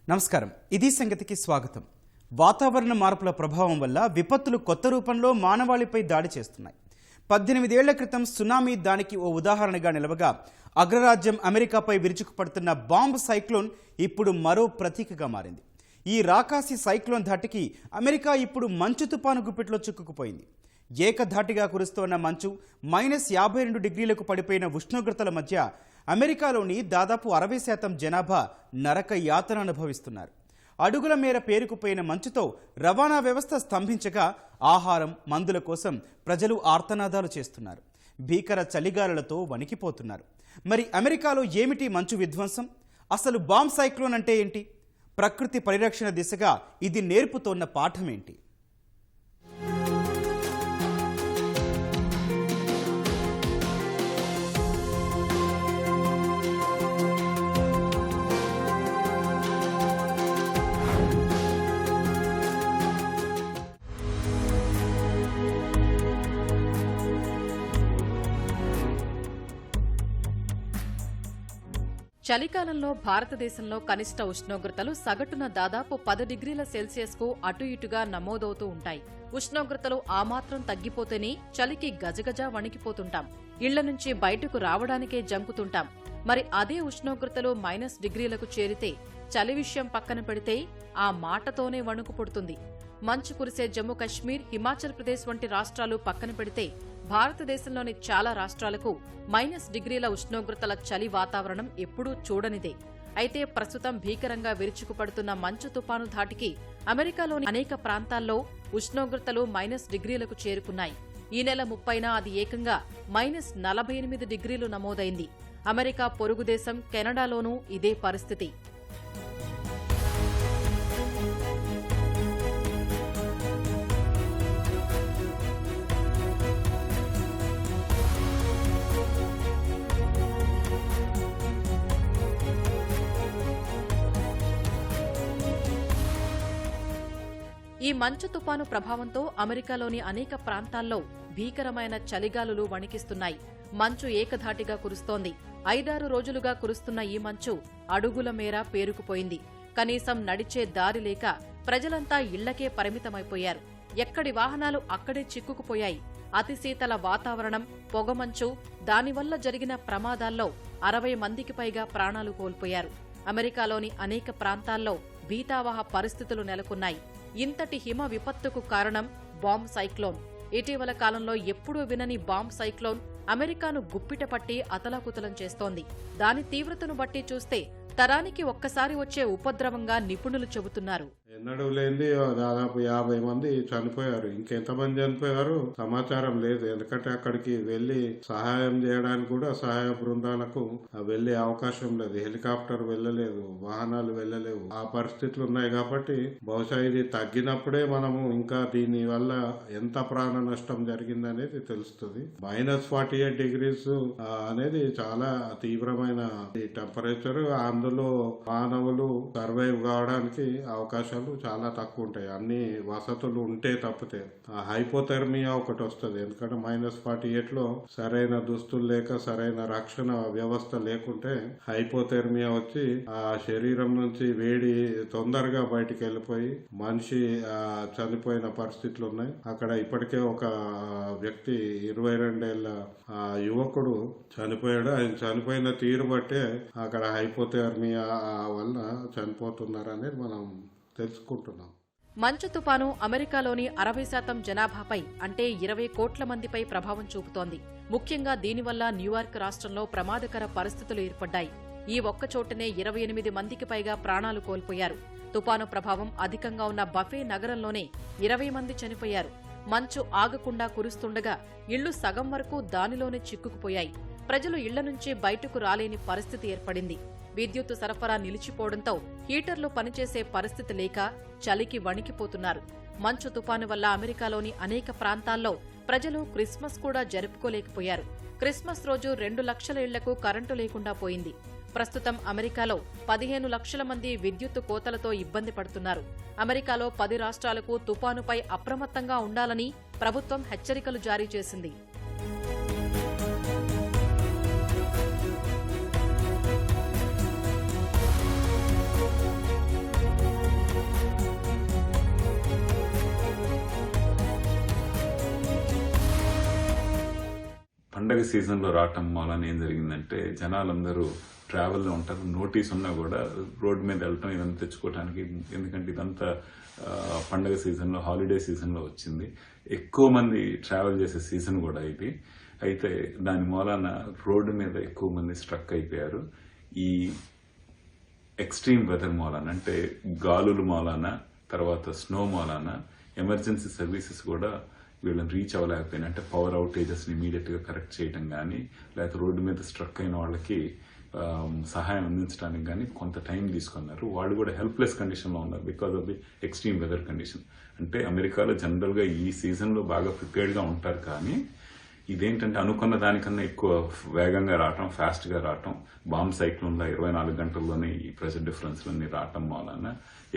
నమస్కారం. ఇది సంగతికి స్వాగతం. వాతావరణ మార్పుల ప్రభావం వల్ల విపత్తులు కొత్త రూపంలో మానవాళిపై దాడి చేస్తున్నాయి. 18 ఏళ్ల క్రితం సునామీ దానికి ఓ ఉదాహరణగా నిలవగా అగ్రరాజ్యం అమెరికాపై విరుచుకుపడుతున్న బాంబ్ సైక్లోన్ ఇప్పుడు మరో ప్రతీకగా మారింది. ఈ రాకాసి సైక్లోన్ ధాటికి అమెరికా ఇప్పుడు మంచు తుపాను గుప్పిట్లో చిక్కుకుపోయింది. ఏకధాటిగా కురుస్తోన్న మంచు -52 డిగ్రీలకు పడిపోయిన ఉష్ణోగ్రతల మధ్య అమెరికాలోని దాదాపు 60% జనాభా నరక యాతన అనుభవిస్తున్నారు. అడుగుల మేర పేరుకుపోయిన మంచుతో రవాణా వ్యవస్థ స్తంభించగా ఆహారం, మందుల కోసం ప్రజలు ఆర్తనాదాలు చేస్తున్నారు. భీకర చలిగాలులతో వణికిపోతున్నారు. మరి అమెరికాలో ఏమిటి మంచు విధ్వంసం? అసలు బాంబ్ సైక్లోన్ అంటే ఏంటి? ప్రకృతి పరిరక్షణ దిశగా ఇది నేర్పుతోన్న పాఠమేంటి? చలికాలంలో భారతదేశంలో కనిష్ట ఉష్ణోగ్రతలు సగటున దాదాపు 10 డిగ్రీల సెల్సియస్కు అటు ఇటుగా నమోదవుతూ ఉంటాయి. ఉష్ణోగ్రతలు ఆ మాత్రం తగ్గిపోతేనే చలికి గజగజ వణికిపోతుంటాం. ఇళ్ల నుంచి బయటకు రావడానికే జంకుతుంటాం. మరి అదే ఉష్ణోగ్రతలు -డిగ్రీలకు చేరితే చలి విషయం పక్కన పెడితే ఆ మాటతోనే వణుకు పుడుతుంది. మంచు కురిసే జమ్మూ కశ్మీర్, హిమాచల్ ప్రదేశ్ వంటి రాష్ట్రాలు పక్కన పెడితే భారతదేశంలోని చాలా రాష్ట్రాలకు -డిగ్రీల ఉష్ణోగ్రతల చలి వాతావరణం ఎప్పుడూ చూడనిదే. అయితే ప్రస్తుతం భీకరంగా విరుచుకుపడుతున్న మంచు తుపాను ధాటికి అమెరికాలోని అనేక ప్రాంతాల్లో ఉష్ణోగ్రతలు -డిగ్రీలకు చేరుకున్నాయి. ఈ నెల 30న అది ఏకంగా -48 డిగ్రీలు నమోదైంది. అమెరికా పొరుగు దేశం కెనడాలోనూ ఇదే పరిస్థితి. ఈ మంచు తుపాను ప్రభావంతో అమెరికాలోని అనేక ప్రాంతాల్లో భీకరమైన చలిగాలులు వణికిస్తున్నాయి. మంచు ఏకధాటిగా కురుస్తోంది. 5-6 రోజులుగా కురుస్తున్న ఈ మంచు అడుగుల మేర పేరుకుపోయింది. కనీసం నడిచే దారి లేక ప్రజలంతా ఇళ్లకే పరిమితమైపోయారు. ఎక్కడి వాహనాలు అక్కడే చిక్కుకుపోయాయి. అతి శీతల వాతావరణం, పొగమంచు, దానివల్ల జరిగిన ప్రమాదాల్లో 60 మందికి పైగా ప్రాణాలు కోల్పోయారు. అమెరికాలోని అనేక ప్రాంతాల్లో భీతావహ పరిస్థితులు నెలకొన్నాయి. ఇంతటి హిమ విపత్తుకు కారణం బాంబ్ సైక్లోన్. ఇటీవల కాలంలో ఎప్పుడూ వినని బాంబ్ సైక్లోన్ అమెరికాను గుప్పిట పట్టి అతలాకుతలం చేస్తోంది. దాని తీవ్రతను బట్టి చూస్తే తరానికి ఒక్కసారి వచ్చే ఉపద్రవంగా నిపుణులు చెబుతున్నారు. ఎన్నడూ లేనిది దాదాపు 50 మంది చనిపోయారు. ఇంకెంతమంది చనిపోయారు సమాచారం లేదు. ఎందుకంటే అక్కడికి వెళ్లి సహాయం చేయడానికి కూడా సహాయ బృందాలకు వెళ్లే అవకాశం లేదు. హెలికాప్టర్ వెళ్ళలేదు, వాహనాలు వెళ్ళలేవు. ఆ పరిస్థితులు ఉన్నాయి. కాబట్టి బహుశా ఇది తగ్గినప్పుడే మనము ఇంకా దీని వల్ల ఎంత ప్రాణ నష్టం జరిగిందనేది తెలుస్తుంది. -48 డిగ్రీస్ అనేది చాలా తీవ్రమైన టెంపరేచర్. అందులో మానవులు సర్వైవ్ కావడానికి అవకాశాలు చాలా తక్కువ ఉంటాయి. అన్ని వసతులు ఉంటే తప్పితే. హైపోథెర్మియా ఒకటి వస్తుంది. ఎందుకంటే -48లో సరైన దుస్తులు లేక సరైన రక్షణ వ్యవస్థ లేకుంటే హైపోథెర్మియా వచ్చి ఆ శరీరం నుంచి వేడి తొందరగా బయటికి వెళ్ళిపోయి మనిషి చనిపోయిన పరిస్థితులు ఉన్నాయి. అక్కడ ఇప్పటికే ఒక వ్యక్తి 22 ఏళ్ల యువకుడు చనిపోయాడు. ఆయన చనిపోయిన తీరు బట్టే అక్కడ హైపోథెర్మియా వల్ల చనిపోతున్నారనేది మనం తెలుసుకుంటున్నాం. మంచు తుపాను అమెరికాలోని 60% జనాభాపై అంటే 20 కోట్ల మందిపై ప్రభావం చూపుతోంది. ముఖ్యంగా దీనివల్ల న్యూయార్క్ రాష్ట్రంలో ప్రమాదకర పరిస్థితులు ఏర్పడ్డాయి. ఈ ఒక్కచోటనే 28 మందికి పైగా ప్రాణాలు కోల్పోయారు. తుపాను ప్రభావం అధికంగా ఉన్న బఫే నగరంలోనే 20 మంది చనిపోయారు. మంచు ఆగకుండా కురుస్తుండగా ఇళ్లు సగం వరకు దానిలోనే చిక్కుకుపోయాయి. ప్రజలు ఇళ్ల నుంచి బయటకు రాలేని పరిస్థితి ఏర్పడింది. విద్యుత్ సరఫరా నిలిచిపోవడంతో హీటర్లు పనిచేసే పరిస్థితి లేక చలికి వణికిపోతున్నారు. మంచు తుపాను వల్ల అమెరికాలోని అనేక ప్రాంతాల్లో ప్రజలు క్రిస్మస్ కూడా జరుపుకోలేకపోయారు. క్రిస్మస్ రోజు 2 లక్షల ఇళ్లకు కరెంటు లేకుండా పోయింది. ప్రస్తుతం అమెరికాలో 15 లక్షల మంది విద్యుత్ కోతలతో ఇబ్బంది పడుతున్నారు. అమెరికాలో 10 రాష్ట్రాలకు తుపానుపై అప్రమత్తంగా ఉండాలని ప్రభుత్వం హెచ్చరికలు జారీ చేసింది. పండగ సీజన్లో రావటం మూలన ఏం జరిగిందంటే జనాలందరూ ట్రావెల్లో ఉంటారు, నోటీస్ ఉన్నా కూడా రోడ్డు మీద వెళ్ళటం ఇదంతా తెచ్చుకోవడానికి, ఎందుకంటే ఇదంతా పండగ సీజన్లో, హాలిడే సీజన్లో వచ్చింది. ఎక్కువ మంది ట్రావెల్ చేసే సీజన్ కూడా ఇది. అయితే దాని మూలాన రోడ్డు మీద ఎక్కువ మంది స్ట్రక్ అయిపోయారు. ఈ ఎక్స్ట్రీమ్ వెదర్ మూలాన, అంటే గాలుల మూలాన, తర్వాత స్నో మూలాన ఎమర్జెన్సీ సర్వీసెస్ కూడా వీళ్ళని రీచ్ అవ్వలేకపోయినా, అంటే పవర్ అవుటేజెస్ని ఇమీడియట్గా కరెక్ట్ చేయడం కానీ, లేకపోతే రోడ్డు మీద స్ట్రక్ అయిన వాళ్ళకి సహాయం అందించడానికి కానీ కొంత టైం తీసుకున్నారు. వాళ్ళు కూడా హెల్ప్లెస్ కండిషన్లో ఉన్నారు because of the extreme weather condition. అంటే అమెరికాలో జనరల్గా ఈ సీజన్లో బాగా ప్రిపేర్డ్గా ఉంటారు, కానీ ఇదేంటంటే అనుకున్న దానికన్నా ఎక్కువ వేగంగా రావటం, ఫాస్ట్గా రావటం, బాంబ్ సైక్లోన్లో 24 గంటల్లోనే ఈ ప్రెషర్ డిఫరెన్స్లన్నీ రావటం వలన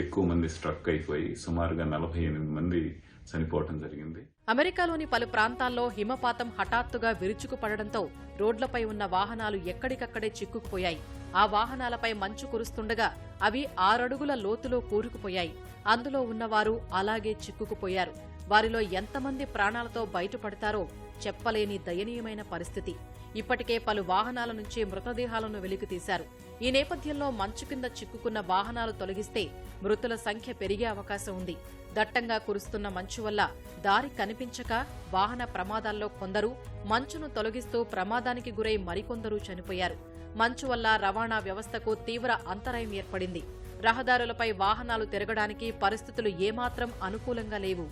ఎక్కువ మంది స్ట్రక్ అయిపోయి సుమారుగా 48 మంది చనిపోవటం జరిగింది. అమెరికాలోని పలు ప్రాంతాల్లో హిమపాతం హఠాత్తుగా విరుచుకుపడడంతో రోడ్లపై ఉన్న వాహనాలు ఎక్కడికక్కడే చిక్కుకుపోయాయి. ఆ వాహనాలపై మంచు కురుస్తుండగా అవి 6 అడుగుల లోతులో కూరుకుపోయాయి. అందులో ఉన్నవారు అలాగే చిక్కుకుపోయారు. వారిలో ఎంతమంది ప్రాణాలతో బయటపడతారో చెప్పలేని దయనీయమైన పరిస్థితి. ఇప్పటికే పలు వాహనాల నుంచి మృతదేహాలను వెలికితీశారు. ఈ నేపథ్యంలో మంచు కింద చిక్కుకున్న వాహనాలు తొలగిస్తే మృతుల సంఖ్య పెరిగే అవకాశం ఉంది. దట్టంగా కురుస్తున్న మంచు వల్ల దారి కనిపించక వాహన ప్రమాదాల్లో కొందరు, మంచును తొలగిస్తూ ప్రమాదానికి గురై మరికొందరు చనిపోయారు. మంచు వల్ల రవాణా వ్యవస్థకు తీవ్ర అంతరాయం ఏర్పడింది. రహదారులపై వాహనాలు తిరగడానికి పరిస్థితులు ఏమాత్రం అనుకూలంగా లేవు.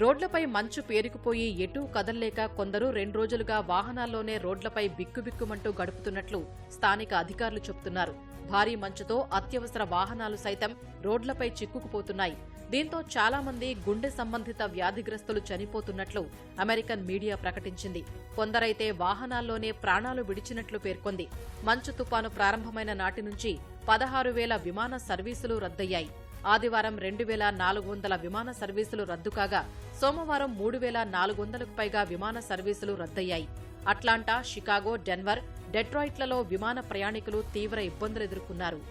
రోడ్లపై మంచు పేరుకుపోయి ఎటూ కదల్లేక కొందరు 2 రోజులుగా వాహనాల్లోనే రోడ్లపై బిక్కుబిక్కుమంటూ గడుపుతున్నట్లు స్థానిక అధికారులు చెబుతున్నారు. భారీ మంచుతో అత్యవసర వాహనాలు సైతం రోడ్లపై చిక్కుకుపోతున్నాయి. దీంతో చాలా మంది గుండె సంబంధిత వ్యాధిగ్రస్తులు చనిపోతున్నట్లు అమెరికన్ మీడియా ప్రకటించింది. కొందరైతే వాహనాల్లోనే ప్రాణాలు విడిచినట్లు పేర్కొంది. మంచు తుపాను ప్రారంభమైన నాటి నుంచి 16,000 విమాన సర్వీసులు రద్దయ్యాయి. ఆదివారం 2,400 విమాన సర్వీసులు రద్దు కాగా సోమవారం 3,400కు పైగా విమాన సర్వీసులు రద్దయ్యాయి. అట్లాంటా, షికాగో, డెన్వర్, డెట్రాయిట్లలో విమాన ప్రయాణికులు తీవ్ర ఇబ్బందులు ఎదుర్కొన్నారు.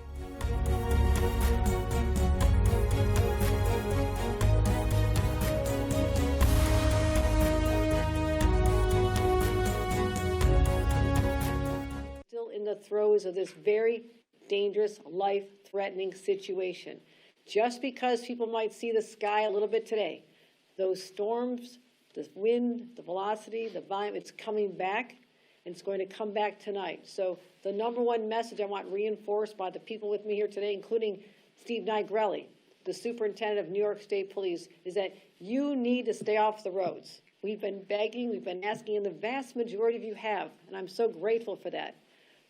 Still in the throes of this very dangerous, life-threatening situation. Just because people might see the sky a little bit today, those storms, the wind, the velocity, the volume, it's coming back, and it's going to come back tonight. So the number one message I want reinforced by the people with me here today, including Steve Nigrelli, the superintendent of New York State Police, is that you need to stay off the roads. We've been begging, we've been asking, and the vast majority of you have, and I'm so grateful for that.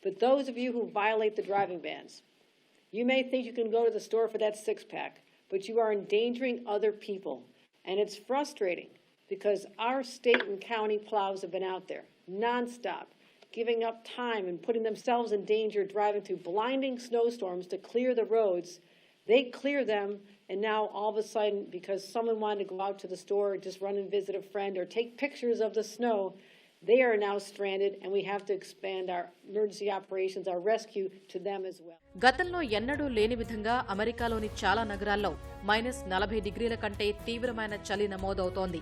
But those of you who violate the driving bans, you may think you can go to the store for that 6-pack, but you are endangering other people. And it's frustrating because our state and county plows have been out there nonstop, giving up time and putting themselves in danger, driving through blinding snowstorms to clear the roads. They clear them, and now all of a sudden, because someone wanted to go out to the store or just run and visit a friend or take pictures of the snow, they are now stranded, and we have to expand our emergency operations, our rescue to them as well. గతంలో ఎన్నడూ లేని విధంగా అమెరికాలోని చాలా నగరాల్లో -40 డిగ్రీల కంటే తీవ్రమైన చలి నమోదవుతోంది.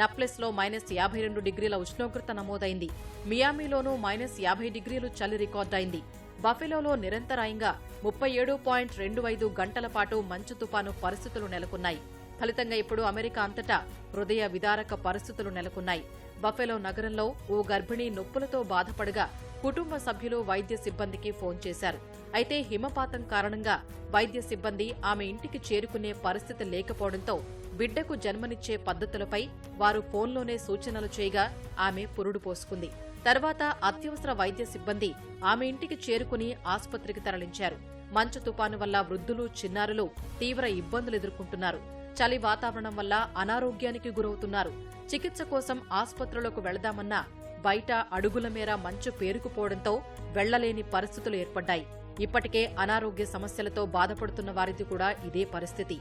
నప్లెస్లో -52 డిగ్రీల ఉష్ణోగ్రత నమోదైంది. మియామిలోనూ -50 డిగ్రీలు చలి రికార్డైంది. బఫెలోలో నిరంతరాయంగా 37.25 గంటల పాటు మంచు తుపాను పరిస్థితులు నెలకొన్నాయి. ఫలితంగా ఇప్పుడు అమెరికా అంతటా హృదయ విదారక పరిస్థితులు నెలకొన్నాయి. బఫెలో నగరంలో ఓ గర్భిణి నొప్పులతో బాధపడగా కుటుంబ సభ్యులు వైద్య సిబ్బందికి ఫోన్ చేశారు. అయితే హిమపాతం కారణంగా వైద్య సిబ్బంది ఆమె ఇంటికి చేరుకునే పరిస్థితి లేకపోవడంతో బిడ్డకు జన్మనిచ్చే పద్ధతులపై వారు ఫోన్లోనే సూచనలు చేయగా ఆమె పురుడు పోసుకుంది. తర్వాత అత్యవసర వైద్య సిబ్బంది ఆమె ఇంటికి చేరుకుని ఆసుపత్రికి తరలించారు. మంచు తుపాను వల్ల వృద్ధులు, చిన్నారులు తీవ్ర ఇబ్బందులు ఎదుర్కొంటున్నారు. చలి వాతావరణం వల్ల అనారోగ్యానికి గురవుతున్నారు. చికిత్స కోసం ఆసుపత్రులకు వెళదామన్నా బయట అడుగుల మేర మంచు పేరుకుపోవడంతో వెళ్లలేని పరిస్థితులు ఏర్పడ్డాయి. ఇప్పటికే అనారోగ్య సమస్యలతో బాధపడుతున్న వారిది కూడా ఇదే పరిస్థితి.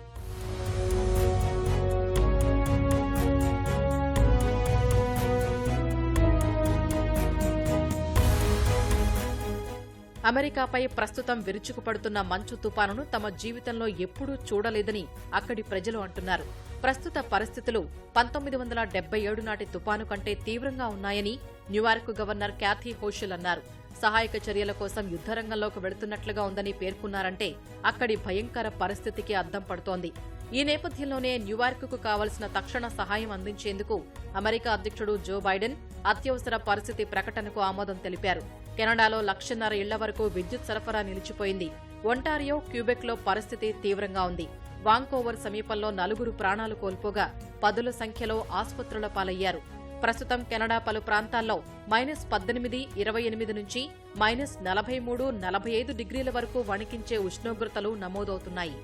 అమెరికాపై ప్రస్తుతం విరుచుకుపడుతున్న మంచు తుపానును తమ జీవితంలో ఎప్పుడూ చూడలేదని అక్కడి ప్రజలు అంటున్నారు. ప్రస్తుత పరిస్థితులు 1977 నాటి తుపాను కంటే తీవ్రంగా ఉన్నాయని న్యూయార్క్ గవర్నర్ క్యాథీ హోషెల్ అన్నారు. సహాయక చర్యల కోసం యుద్ధరంగంలోకి వెళుతున్నట్లుగా ఉందని పేర్కొన్నారంటే అక్కడి భయంకర పరిస్థితికి అద్దం పడుతోంది. ఈ నేపథ్యంలోనే న్యూయార్క్కు కావలసిన తక్షణ సహాయం అందించేందుకు అమెరికా అధ్యక్షుడు జో బైడెన్ అత్యవసర పరిస్థితి ప్రకటనకు ఆమోదం తెలిపారు. కెనడాలో 1,50,000 ఇళ్ల వరకు విద్యుత్ సరఫరా నిలిచిపోయింది. ఒంటారియో, క్యూబెక్లో పరిస్థితి తీవ్రంగా ఉంది. వాంకోవర్ సమీపంలో 4 ప్రాణాలు కోల్పోగా 10ల సంఖ్యలో ఆసుపత్రుల పాలయ్యారు. ప్రస్తుతం కెనడా పలు ప్రాంతాల్లో -18, 28 నుంచి -43, 45 డిగ్రీల వరకు వణికించే ఉష్ణోగ్రతలు నమోదవుతున్నాయి.